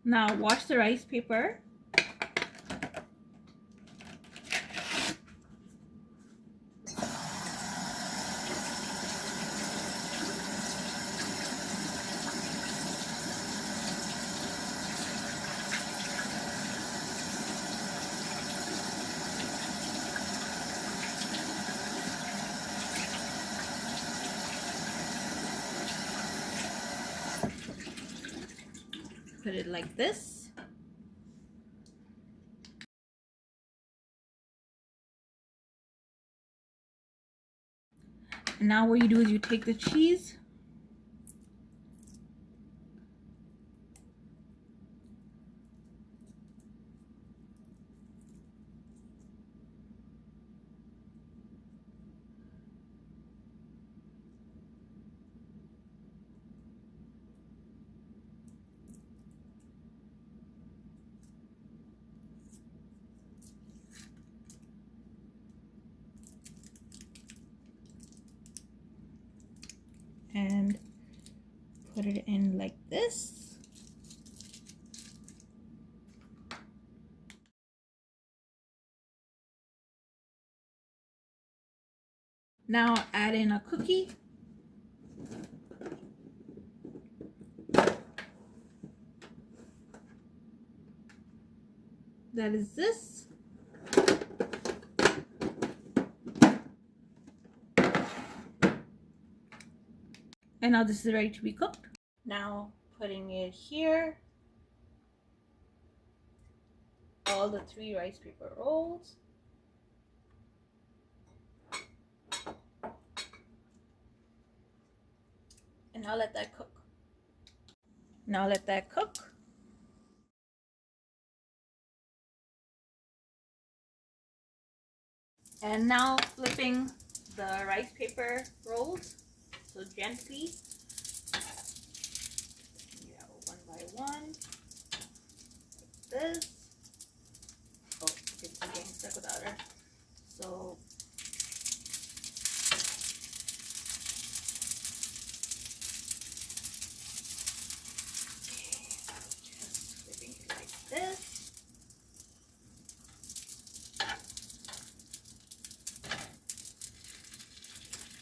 Now wash the rice paper. Put it like this. And now what you do is you take the cheese, and put it in like this. Now add in a cookie. That is this. And now this is ready to be cooked. Now putting it here. All the 3 rice paper rolls. And now let that cook. Now let that cook. And now flipping the rice paper rolls. So gently. Yeah, one by one. Like this. Oh, it's getting stuck without her. So just flipping it like this.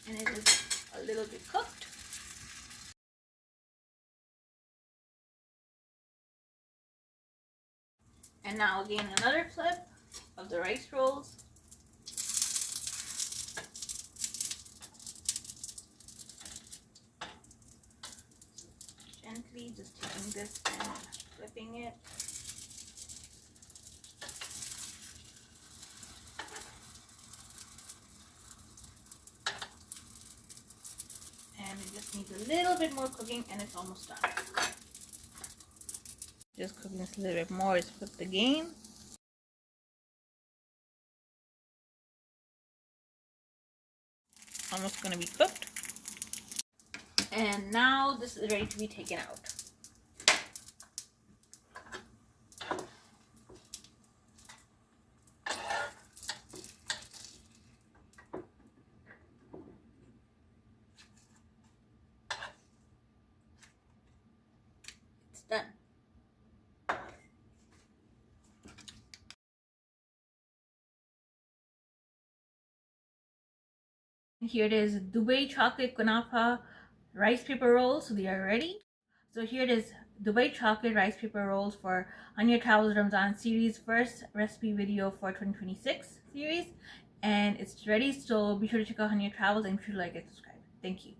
And it is a little bit cooked. And now again another flip of the rice rolls. Gently just taking this and flipping it. And it just needs a little bit more cooking and it's almost done. Just cooking this a little bit more is flip again. Almost gonna be cooked. And now this is ready to be taken out. It's done. Here it is, Dubai chocolate kunafa rice paper rolls. So they are ready. So here it is, Dubai chocolate rice paper rolls for Hunyah Travels Ramzan series, first recipe video for 2026 series, and it's ready. So be sure to check out Hunyah Travels and be sure to like and subscribe. Thank you.